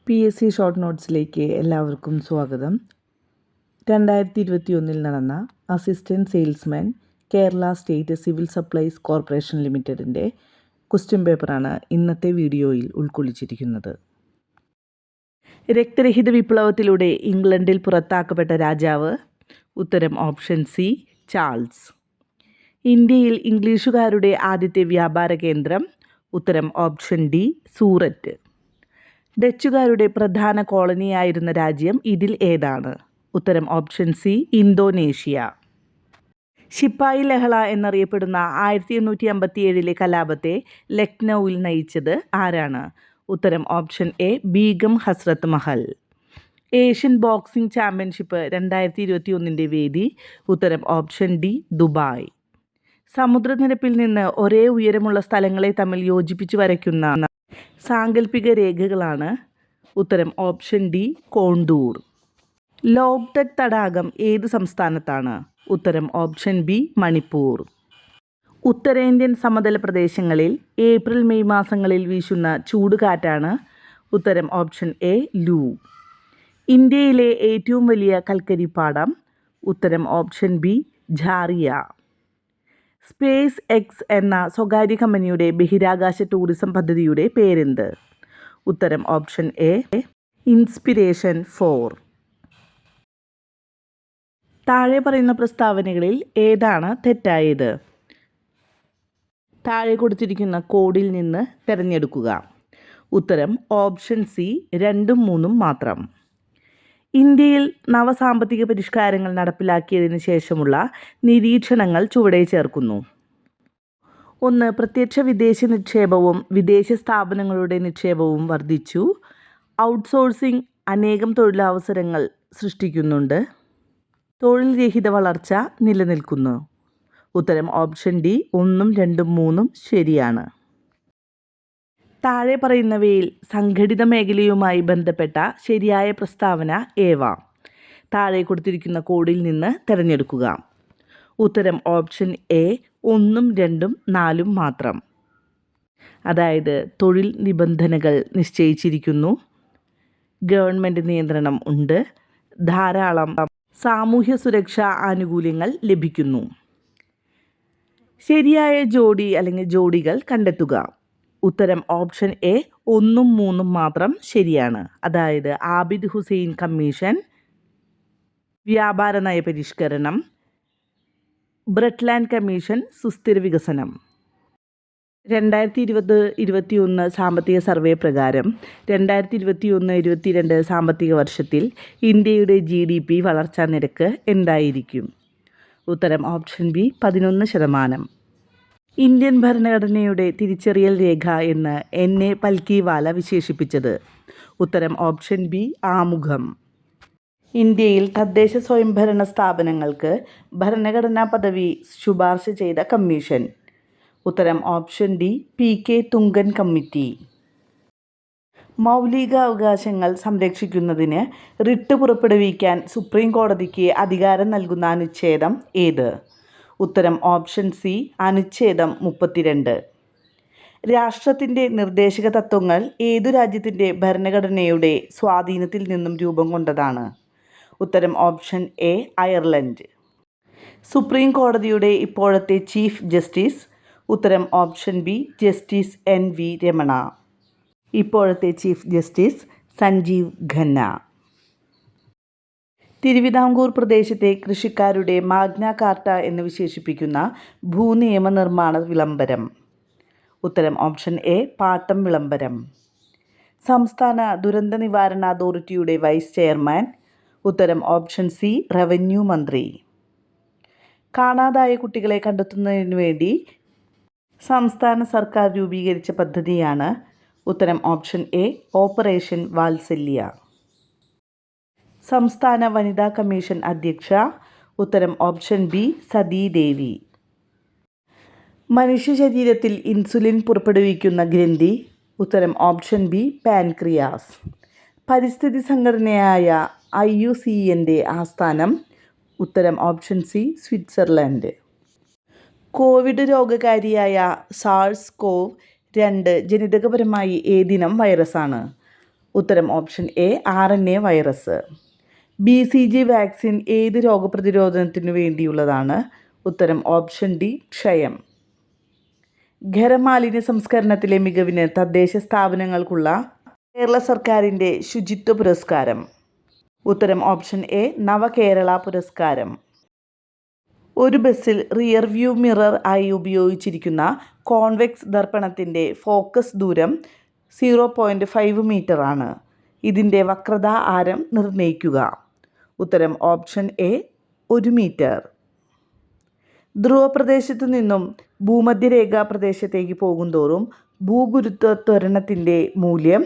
PSC short നോട്ട്സിലേക്ക് എല്ലാവർക്കും സ്വാഗതം. 2021 നടന്ന assistant salesman Kerala state civil supplies corporation ലിമിറ്റഡിൻ്റെ ക്വസ്റ്റ്യൻ പേപ്പറാണ് ഇന്നത്തെ വീഡിയോയിൽ ഉൾക്കൊള്ളിച്ചിരിക്കുന്നത്. രക്തരഹിത വിപ്ലവത്തിലൂടെ ഇംഗ്ലണ്ടിൽ പുറത്താക്കപ്പെട്ട രാജാവ്. ഉത്തരം ഓപ്ഷൻ സി, ചാൾസ്. ഇന്ത്യയിൽ ഇംഗ്ലീഷുകാരുടെ ആദ്യത്തെ വ്യാപാര കേന്ദ്രം. ഉത്തരം ഓപ്ഷൻ ഡി, സൂററ്റ്. ഡച്ചുകാരുടെ പ്രധാന കോളനിയായിരുന്ന രാജ്യം ഇതിൽ ഏതാണ്? ഉത്തരം ഓപ്ഷൻ സി, ഇന്തോനേഷ്യ. ശിപ്പായി ലഹള എന്നറിയപ്പെടുന്ന 1857 കലാപത്തെ ലക്നൌവിൽ നയിച്ചത് ആരാണ്? ഉത്തരം option A, Begum Hazrat Mahal. Asian boxing championship 2021 വേദി. ഉത്തരം ഓപ്ഷൻ ഡി, ദുബായ്. സമുദ്രനിരപ്പിൽ നിന്ന് ഒരേ ഉയരമുള്ള സ്ഥലങ്ങളെ തമ്മിൽ യോജിപ്പിച്ച് വരയ്ക്കുന്ന സാങ്കല്പിക രേഖകളാണ്. ഉത്തരം ഓപ്ഷൻ ഡി, കോണ്ടൂർ. ലോക്തക് തടാകം ഏത് സംസ്ഥാനത്താണ്? ഉത്തരം ഓപ്ഷൻ ബി, മണിപ്പൂർ. ഉത്തരേന്ത്യൻ സമതല പ്രദേശങ്ങളിൽ ഏപ്രിൽ മെയ് മാസങ്ങളിൽ വീശുന്ന ചൂടുകാറ്റാണ്. ഉത്തരം ഓപ്ഷൻ എ, ലൂ. ഇന്ത്യയിലെ ഏറ്റവും വലിയ കൽക്കരിപ്പാടം. ഉത്തരം ഓപ്ഷൻ ബി, ഝാറിയ. സ്പേസ് എക്സ് എന്ന സ്വകാര്യ കമ്പനിയുടെ ബഹിരാകാശ ടൂറിസം പദ്ധതിയുടെ പേരെന്ത്? ഉത്തരം ഓപ്ഷൻ എ, ഇൻസ്പിരേഷൻ 4. താഴെ പറയുന്ന പ്രസ്താവനകളിൽ ഏതാണ് തെറ്റായത്? താഴെ കൊടുത്തിരിക്കുന്ന കോഡിൽ നിന്ന് തിരഞ്ഞെടുക്കുക. ഉത്തരം ഓപ്ഷൻ സി, 2ഉം 3ഉം മാത്രം. ഇന്ത്യയിൽ നവസാമ്പത്തിക പരിഷ്കാരങ്ങൾ നടപ്പിലാക്കിയതിന് ശേഷമുള്ള നിരീക്ഷണങ്ങൾ ചുവടെ ചേർക്കുന്നു. 1. പ്രത്യക്ഷ വിദേശ നിക്ഷേപവും വിദേശ സ്ഥാപനങ്ങളുടെ നിക്ഷേപവും വർദ്ധിച്ചു. ഔട്ട്സോഴ്സിംഗ് അനേകം തൊഴിലവസരങ്ങൾ സൃഷ്ടിക്കുന്നുണ്ട്. തൊഴിൽ രഹിത വളർച്ച നിലനിൽക്കുന്നു. ഉത്തരം ഓപ്ഷൻ ഡി, 1ഉം 2ഉം 3ഉം ശരിയാണ്. താഴെ പറയുന്നവയിൽ സംഘടിത മേഖലയുമായി ബന്ധപ്പെട്ട ശരിയായ പ്രസ്താവന ഏവ? താഴെ കൊടുത്തിരിക്കുന്ന കോഡിൽ നിന്ന് തിരഞ്ഞെടുക്കുക. ഉത്തരം ഓപ്ഷൻ എ, 1ഉം 2ഉം 4ഉം മാത്രം. അതായത് തൊഴിൽ നിബന്ധനകൾ നിശ്ചയിച്ചിരിക്കുന്നു, ഗവൺമെൻറ് നിയന്ത്രണം ഉണ്ട്, ധാരാളം സാമൂഹ്യ സുരക്ഷാ ആനുകൂല്യങ്ങൾ ലഭിക്കുന്നു. ശരിയായ ജോഡി അല്ലെങ്കിൽ ജോഡികൾ കണ്ടെത്തുക. ഉത്തരം ഓപ്ഷൻ എ, 1ഉം 3ഉം മാത്രം ശരിയാണ്. അതായത് ആബിദ് ഹുസൈൻ കമ്മീഷൻ, വ്യാപാര നയ പരിഷ്കരണം, ബ്രട്ട്ലാൻഡ് കമ്മീഷൻ, സുസ്ഥിര വികസനം. 2020-21 സാമ്പത്തിക സർവേ പ്രകാരം 2021-22 സാമ്പത്തിക വർഷത്തിൽ ഇന്ത്യയുടെ GDP വളർച്ചാ നിരക്ക് എന്തായിരിക്കും? ഉത്തരം ഓപ്ഷൻ ബി, 11%. ഇന്ത്യൻ ഭരണഘടനയുടെ തിരിച്ചറിയൽ രേഖ എന്ന് എന്നെ പൽക്കിവാല വിശേഷിപ്പിച്ചത്? ഉത്തരം ഓപ്ഷൻ ബി, ആമുഖം. ഇന്ത്യയിൽ തദ്ദേശ സ്വയംഭരണ സ്ഥാപനങ്ങൾക്ക് ഭരണഘടനാ പദവി ശുപാർശ ചെയ്ത കമ്മീഷൻ? ഉത്തരം option D, PK Thungon committee. മൗലികാവകാശങ്ങൾ സംരക്ഷിക്കുന്നതിന് റിട്ട് പുറപ്പെടുവിക്കാൻ സുപ്രീം കോടതിക്ക് അധികാരം നൽകുന്ന അനുച്ഛേദം ഏത്? ഉത്തരം ഓപ്ഷൻ സി, അനുച്ഛേദം 32. രാഷ്ട്രത്തിൻ്റെ നിർദ്ദേശക തത്വങ്ങൾ ഏതു രാജ്യത്തിൻ്റെ ഭരണഘടനയുടെ സ്വാധീനത്തിൽ നിന്നും രൂപം കൊണ്ടതാണ്? ഉത്തരം ഓപ്ഷൻ എ, അയർലൻഡ്. സുപ്രീം കോടതിയുടെ ഇപ്പോഴത്തെ ചീഫ് ജസ്റ്റിസ്? ഉത്തരം option B, justice NV Ramana. ഇപ്പോഴത്തെ ചീഫ് ജസ്റ്റിസ് സഞ്ജീവ് ഖന്ന. തിരുവിതാംകൂർ പ്രദേശത്തെ കൃഷിക്കാരുടെ മാഗ്ന കാർട്ട എന്ന് വിശേഷിപ്പിക്കുന്ന ഭൂനിയമ നിർമ്മാണ വിളംബരം? ഉത്തരം ഓപ്ഷൻ എ, പാട്ടം വിളംബരം. സംസ്ഥാന ദുരന്ത നിവാരണ അതോറിറ്റിയുടെ വൈസ് ചെയർമാൻ? ഉത്തരം ഓപ്ഷൻ സി, റവന്യൂ മന്ത്രി. കാണാതായ കുട്ടികളെ കണ്ടെത്തുന്നതിന് വേണ്ടി സംസ്ഥാന സർക്കാർ രൂപീകരിച്ച പദ്ധതിയാണ്? ഉത്തരം ഓപ്ഷൻ എ, ഓപ്പറേഷൻ വാത്സല്യ. സംസ്ഥാന വനിതാ കമ്മീഷൻ അധ്യക്ഷ? ഉത്തരം ഓപ്ഷൻ ബി, സതീദേവി. മനുഷ്യ ശരീരത്തിൽ ഇൻസുലിൻ പുറപ്പെടുവിക്കുന്ന ഗ്രന്ഥി? ഉത്തരം ഓപ്ഷൻ ബി, പാൻക്രിയാസ്. പരിസ്ഥിതി സംഘടനയായ IUCNൻ്റെ ആസ്ഥാനം? ഉത്തരം ഓപ്ഷൻ സി, സ്വിറ്റ്സർലൻഡ്. കോവിഡ് രോഗകാരിയായ SARS-CoV-2 ജനിതകപരമായി ഏതിനം വൈറസാണ്? ഉത്തരം option A RNA virus. BCG vaccine ഏത് രോഗപ്രതിരോധത്തിനു വേണ്ടിയുള്ളതാണ്? ഉത്തരം ഓപ്ഷൻ ഡി ക്ഷയം. ഖരമാലിന്യ സംസ്കരണത്തിലെ മികവിന് തദ്ദേശ സ്ഥാപനങ്ങൾക്കുള്ള കേരള സർക്കാരിൻ്റെ ശുചിത്വ പുരസ്കാരം. ഉത്തരം ഓപ്ഷൻ എ നവകേരള പുരസ്കാരം. ഒരു ബസ്സിൽ റിയർ വ്യൂ മിറർ ആയി ഉപയോഗിച്ചിരിക്കുന്ന കോൺവെക്സ് ദർപ്പണത്തിൻ്റെ ഫോക്കസ് ദൂരം 0.5 മീറ്റർ ആണ്. ഇതിൻ്റെ വക്രത ആരം നിർണ്ണയിക്കുക. ഉത്തരം ഓപ്ഷൻ എ 1 മീറ്റർ. ധ്രുവപ്രദേശത്തു നിന്നും ഭൂമധ്യരേഖാ പ്രദേശത്തേക്ക് പോകുന്തോറും ഭൂഗുരുത്വ ത്വരണത്തിൻ്റെ മൂല്യം.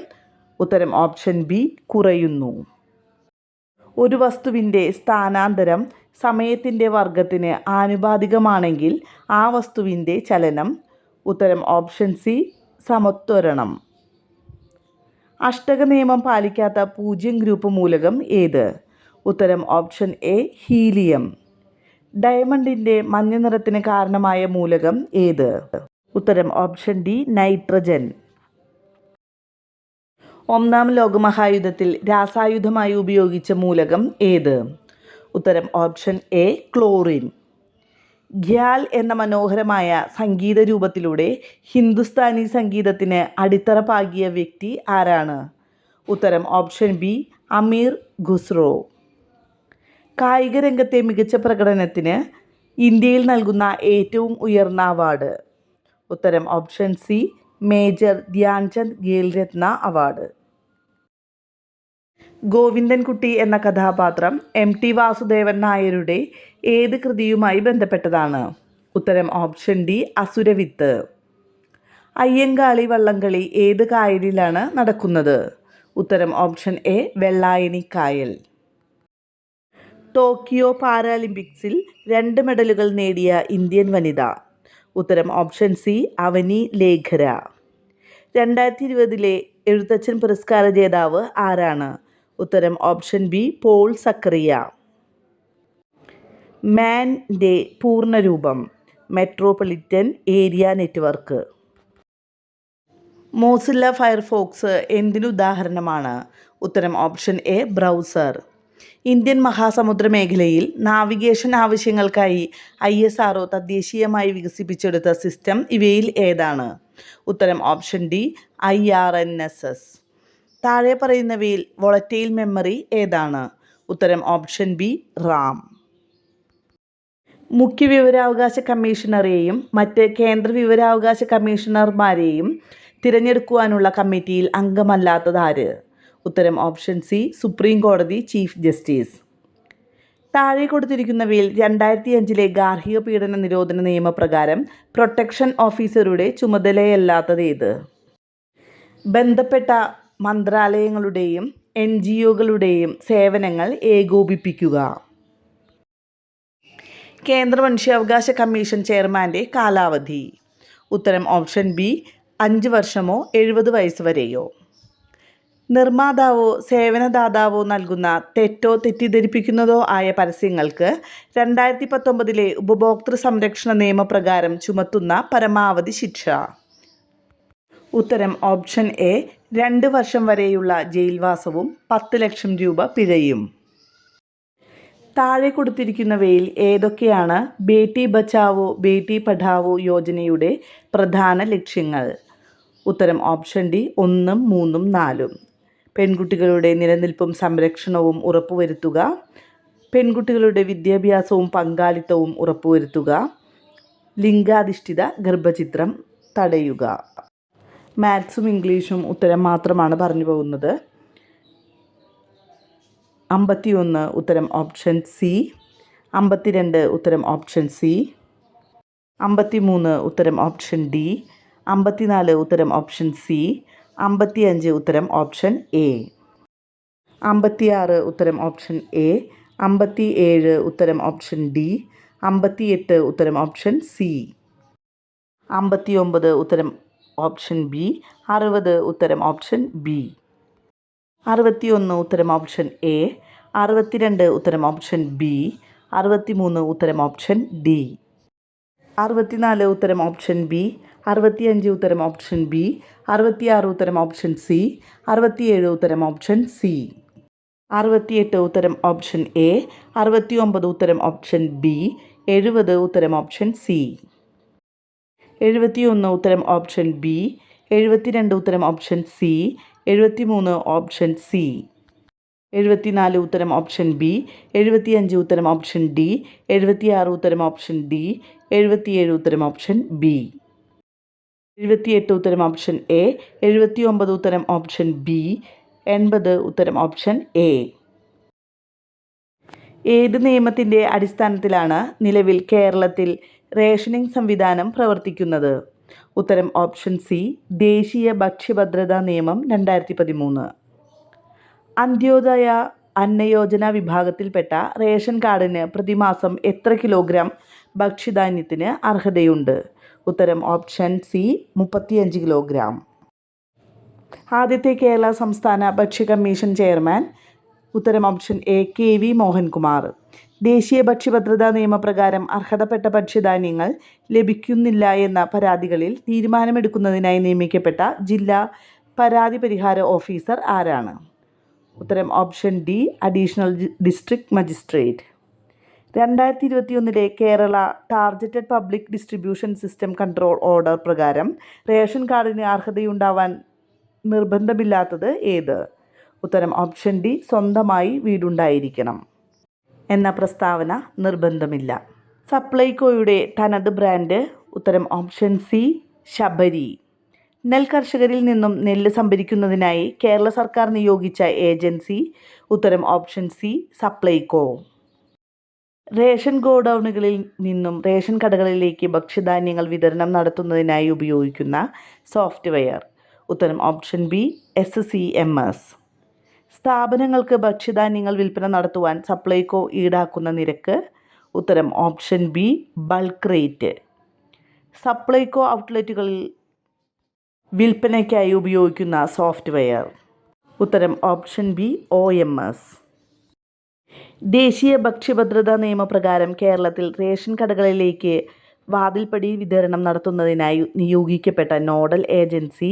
ഉത്തരം ഓപ്ഷൻ ബി കുറയുന്നു. ഒരു വസ്തുവിൻ്റെ സ്ഥാനാന്തരം സമയത്തിൻ്റെ വർഗത്തിന് ആനുപാതികമാണെങ്കിൽ ആ വസ്തുവിൻ്റെ ചലനം. ഉത്തരം ഓപ്ഷൻ സി സമത്വരണം. അഷ്ടക നിയമം പാലിക്കാത്ത 0 ഗ്രൂപ്പ് മൂലകം ഏത്? ഉത്തരം ഓപ്ഷൻ എ ഹീലിയം. ഡയമണ്ടിൻ്റെ മഞ്ഞ നിറത്തിന് കാരണമായ മൂലകം ഏത്? ഉത്തരം ഓപ്ഷൻ ഡി നൈട്രജൻ. ഒന്നാം ലോകമഹായുദ്ധത്തിൽ രാസായുധമായി ഉപയോഗിച്ച മൂലകം ഏത്? ഉത്തരം ഓപ്ഷൻ എ ക്ലോറിൻ. ഖ്യാൽ എന്ന മനോഹരമായ സംഗീത രൂപത്തിലൂടെ ഹിന്ദുസ്ഥാനി സംഗീതത്തിന് അടിത്തറ പാകിയ വ്യക്തി ആരാണ്? ഉത്തരം ഓപ്ഷൻ ബി അമീർ ഖുസ്രോ. കായിക രംഗത്തെ മികച്ച പ്രകടനത്തിന് ഇന്ത്യയിൽ നൽകുന്ന ഏറ്റവും ഉയർന്ന അവാർഡ്. ഉത്തരം option C major Dhyan Chand Khel Ratna award. Govindankutty എന്ന കഥാപാത്രം MT വാസുദേവൻ നായരുടെ ഏത് കൃതിയുമായി ബന്ധപ്പെട്ടതാണ്? ഉത്തരം ഓപ്ഷൻ ഡി അസുരവിത്ത്. അയ്യങ്കാളി വള്ളംകളി ഏത് കായലിലാണ് നടക്കുന്നത്? ഉത്തരം ഓപ്ഷൻ എ വെള്ളായണി കായൽ. ടോക്കിയോ പാരാലിമ്പിക്സിൽ 2 മെഡലുകൾ നേടിയ ഇന്ത്യൻ വനിത. ഉത്തരം ഓപ്ഷൻ സി അവനി ലേഖര. 2020 എഴുത്തച്ഛൻ പുരസ്കാര ജേതാവ് ആരാണ്? ഉത്തരം ഓപ്ഷൻ ബി പോൾ സക്കറിയ. മാൻ്റെ പൂർണ്ണരൂപം. Metropolitan area network. Mozilla Firefox എന്തിനുദാഹരണമാണ്? ഉത്തരം ഓപ്ഷൻ എ ബ്രൗസർ. ഇന്ത്യൻ മഹാസമുദ്ര മേഖലയിൽ നാവിഗേഷൻ ആവശ്യങ്ങൾക്കായി ISRO തദ്ദേശീയമായി വികസിപ്പിച്ചെടുത്ത സിസ്റ്റം ഇവയിൽ ഏതാണ്? ഉത്തരം ഓപ്ഷൻ ഡി IRNSS. താഴെ പറയുന്നവയിൽ വോളറ്റൈൽ മെമ്മറി ഏതാണ്? ഉത്തരം ഓപ്ഷൻ ബി റാം. മുഖ്യ വിവരാവകാശ കമ്മീഷണറെയും മറ്റ് കേന്ദ്ര വിവരാവകാശ കമ്മീഷണർമാരെയും തിരഞ്ഞെടുക്കുവാനുള്ള കമ്മിറ്റിയിൽ അംഗമല്ലാത്തതാര്? ഉത്തരം ഓപ്ഷൻ സി സുപ്രീം കോടതി ചീഫ് ജസ്റ്റിസ്. താഴെ കൊടുത്തിരിക്കുന്നവയിൽ 2005 ഗാർഹിക പീഡന നിരോധന നിയമപ്രകാരം പ്രൊട്ടക്ഷൻ ഓഫീസറുടെ ചുമതലയല്ലാത്തത് ഏത്? ബന്ധപ്പെട്ട മന്ത്രാലയങ്ങളുടെയും NGOകളുടെയും സേവനങ്ങൾ ഏകോപിപ്പിക്കുക. കേന്ദ്ര മനുഷ്യാവകാശ കമ്മീഷൻ ചെയർമാൻ്റെ കാലാവധി. ഉത്തരം ഓപ്ഷൻ ബി 5 വർഷമോ 70 വയസ്സ് വരെയോ. നിർമ്മാതാവോ സേവനദാതാവോ നൽകുന്ന തെറ്റോ തെറ്റിദ്ധരിപ്പിക്കുന്നതോ ആയ പരസ്യങ്ങൾക്ക് 2019 ഉപഭോക്തൃ സംരക്ഷണ നിയമപ്രകാരം ചുമത്തുന്ന പരമാവധി ശിക്ഷ. ഉത്തരം ഓപ്ഷൻ എ 2 വർഷം വരെയുള്ള ജയിൽവാസവും 10 ലക്ഷം രൂപ പിഴയും. താഴെ കൊടുത്തിരിക്കുന്നവയിൽ ഏതൊക്കെയാണ് ബേട്ടി ബച്ചാവോ ബേട്ടി പഠാവോ യോജനയുടെ പ്രധാന ലക്ഷ്യങ്ങൾ? ഉത്തരം ഓപ്ഷൻ ഡി 1, 3, 4. പെൺകുട്ടികളുടെ നിലനിൽപ്പും സംരക്ഷണവും ഉറപ്പുവരുത്തുക. പെൺകുട്ടികളുടെ വിദ്യാഭ്യാസവും പങ്കാളിത്തവും ഉറപ്പുവരുത്തുക. ലിംഗാധിഷ്ഠിത ഗർഭചിത്രം തടയുക. മാത്സും ഇംഗ്ലീഷും ഉത്തരം മാത്രമാണ് പറഞ്ഞു പോകുന്നത്. 51 ഉത്തരം ഓപ്ഷൻ സി. 52 ഉത്തരം ഓപ്ഷൻ സി. 53 ഉത്തരം ഓപ്ഷൻ ഡി. 54 ഉത്തരം ഓപ്ഷൻ സി. 55 ഉത്തരം ഓപ്ഷൻ എ. 56 ഉത്തരം ഓപ്ഷൻ എ. 57 ഉത്തരം ഓപ്ഷൻ ഡി. 58 ഉത്തരം ഓപ്ഷൻ സി. 59 ഉത്തരം ഓപ്ഷൻ ബി. 60 ഉത്തരം ഓപ്ഷൻ ബി. 61 ഉത്തരം ഓപ്ഷൻ എ. 62 ഉത്തരം ഓപ്ഷൻ ബി. 63 ഉത്തരം ഓപ്ഷൻ ഡി. 64 ഉത്തരം ഓപ്ഷൻ ബി. 65 ഉത്തരം ഓപ്ഷൻ ബി. 66 ഉത്തരം ഓപ്ഷൻ സി. 67 ഉത്തരം ഓപ്ഷൻ സി. 68 ഉത്തരം ഓപ്ഷൻ എ. 69 ഉത്തരം ഓപ്ഷൻ ബി. 70 ഉത്തരം ഓപ്ഷൻ സി. 71 ഉത്തരം ഓപ്ഷൻ ബി. 72 ഉത്തരം ഓപ്ഷൻ സി. 73 option C. 74 ഉത്തരം ഓപ്ഷൻ ബി. 75 ഉത്തരം ഓപ്ഷൻ ഡി. 76 ഉത്തരം ഓപ്ഷൻ ഡി. 77 ഉത്തരം ഓപ്ഷൻ ബി. 78 ഉത്തരം ഓപ്ഷൻ എ. 79 ഉത്തരം ഓപ്ഷൻ ബി. 80 ഉത്തരം ഓപ്ഷൻ എ. ഏത് നിയമത്തിൻ്റെ അടിസ്ഥാനത്തിലാണ് നിലവിൽ കേരളത്തിൽ റേഷനിംഗ് സംവിധാനം പ്രവർത്തിക്കുന്നത്? ഉത്തരം ഓപ്ഷൻ സി. ദേശീയ ഭക്ഷ്യഭദ്രതാ നിയമം 2013. അന്ത്യോദയ അന്നയോജന വിഭാഗത്തിൽപ്പെട്ട റേഷൻ കാർഡിന് പ്രതിമാസം എത്ര കിലോഗ്രാം ഭക്ഷ്യധാന്യത്തിന് അർഹതയുണ്ട്? ഉത്തരം ഓപ്ഷൻ സി. 35 കിലോഗ്രാം. ആദ്യത്തെ കേരള സംസ്ഥാന ഭക്ഷ്യ കമ്മീഷൻ ചെയർമാൻ? ഉത്തരം option A. K V Mohankumar. ദേശീയ ഭക്ഷ്യഭദ്രതാ നിയമപ്രകാരം അർഹതപ്പെട്ട ഭക്ഷ്യധാന്യങ്ങൾ ലഭിക്കുന്നില്ല എന്ന പരാതികളിൽ തീരുമാനമെടുക്കുന്നതിനായി നിയമിക്കപ്പെട്ട ജില്ലാ പരാതി പരിഹാര ഓഫീസർ ആരാണ്? ഉത്തരം option D. Additional district magistrate. 2021 Kerala targeted public distribution system control order പ്രകാരം റേഷൻ കാർഡിന് അർഹതയുണ്ടാവാൻ നിർബന്ധമില്ലാത്തത് ഏത്? ഉത്തരം ഓപ്ഷൻ ഡി. സ്വന്തമായി വീടുണ്ടായിരിക്കണം എന്ന പ്രസ്താവന നിർബന്ധമില്ല. സപ്ലൈകോയുടെ തനത് ബ്രാൻഡ്? ഉത്തരം ഓപ്ഷൻ സി. ശബരി. നെൽ കർഷകരിൽ നിന്നും നെല്ല് സംഭരിക്കുന്നതിനായി കേരള സർക്കാർ നിയോഗിച്ച ഏജൻസി? ഉത്തരം ഓപ്ഷൻ സി. സപ്ലൈകോ. റേഷൻ ഗോഡൗണുകളിൽ നിന്നും റേഷൻ കടകളിലേക്ക് ഭക്ഷ്യധാന്യങ്ങൾ വിതരണം നടത്തുന്നതിനായി ഉപയോഗിക്കുന്ന സോഫ്റ്റ്വെയർ? ഉത്തരം ഓപ്ഷൻ ബി. SCMS. സ്ഥാപനങ്ങൾക്ക് ഭക്ഷ്യധാന്യങ്ങൾ വിൽപ്പന നടത്തുവാൻ സപ്ലൈകോ ഈടാക്കുന്ന നിരക്ക്? ഉത്തരം option B. Bulk rate. Supplyco ഔട്ട്ലെറ്റുകളിൽ വിൽപ്പനയ്ക്കായി ഉപയോഗിക്കുന്ന സോഫ്റ്റ്വെയർ? ഉത്തരം ഓപ്ഷൻ ബി. OMS. ദേശീയ ഭക്ഷ്യഭദ്രതാ നിയമപ്രകാരം കേരളത്തിൽ റേഷൻ കടകളിലേക്ക് വാതിൽപ്പടി വിതരണം നടത്തുന്നതിനായി നിയോഗിക്കപ്പെട്ട നോഡൽ ഏജൻസി?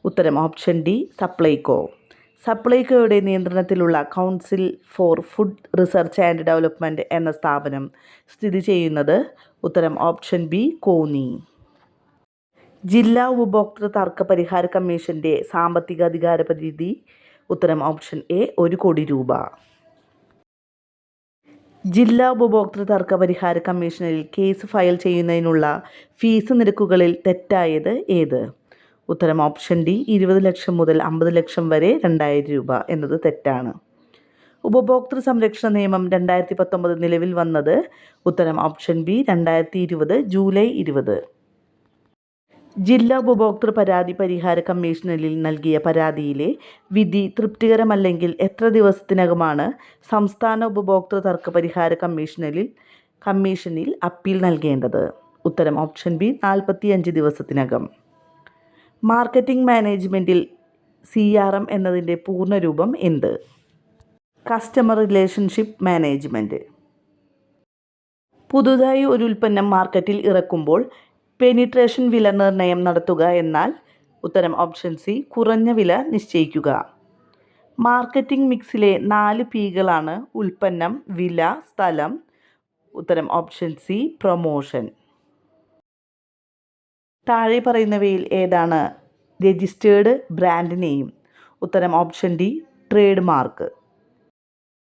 ഉത്തരം ഓപ്ഷൻ ഡി. സപ്ലൈകോ. സപ്ലൈകോയുടെ നിയന്ത്രണത്തിലുള്ള council for food research and development എന്ന സ്ഥാപനം സ്ഥിതി ചെയ്യുന്നത്? ഉത്തരം ഓപ്ഷൻ ബി. കോന്നി. ജില്ലാ ഉപഭോക്തൃ തർക്ക പരിഹാര കമ്മീഷൻ്റെ സാമ്പത്തിക അധികാര പരിധി? ഉത്തരം ഓപ്ഷൻ എ. 1 കോടി രൂപ. ജില്ലാ ഉപഭോക്തൃ തർക്ക പരിഹാര കമ്മീഷനിൽ കേസ് ഫയൽ ചെയ്യുന്നതിനുള്ള ഫീസ് നിരക്കുകളിൽ തെറ്റായത് ഏത്? ഉത്തരം ഓപ്ഷൻ ഡി. 20 ലക്ഷം മുതൽ 50 ലക്ഷം വരെ 2000 രൂപ എന്നത് തെറ്റാണ്. ഉപഭോക്തൃ സംരക്ഷണ നിയമം 2019 നിലവിൽ വന്നത്? ഉത്തരം ഓപ്ഷൻ ബി. 2020 ജൂലൈ 20. ജില്ലാ ഉപഭോക്തൃ പരാതി പരിഹാര കമ്മീഷനിൽ നൽകിയ പരാതിയിലെ വിധി തൃപ്തികരമല്ലെങ്കിൽ എത്ര ദിവസത്തിനകമാണ് സംസ്ഥാന ഉപഭോക്തൃ തർക്ക പരിഹാര കമ്മീഷനിൽ അപ്പീൽ നൽകേണ്ടത്? ഉത്തരം ഓപ്ഷൻ ബി. 45 ദിവസത്തിനകം. മാർക്കറ്റിംഗ് മാനേജ്മെൻറ്റിൽ CRM എന്നതിൻ്റെ പൂർണ്ണരൂപം എന്ത്? Customer relationship management. പുതുതായി ഒരു ഉൽപ്പന്നം മാർക്കറ്റിൽ ഇറക്കുമ്പോൾ പെനിട്രേഷൻ വില നിർണ്ണയം നടത്തുക എന്നാൽ? ഉത്തരം ഓപ്ഷൻ സി. കുറഞ്ഞ വില നിശ്ചയിക്കുക. മാർക്കറ്റിംഗ് മിക്സിലെ 4 Pകളാണ് ഉൽപ്പന്നം, വില, സ്ഥലം? ഉത്തരം ഓപ്ഷൻ സി. പ്രൊമോഷൻ. താഴെ പറയുന്നവയിൽ ഏതാണ് രജിസ്റ്റേർഡ് ബ്രാൻഡ് നെയിം? ഉത്തരം ഓപ്ഷൻ ഡി. Trade mark.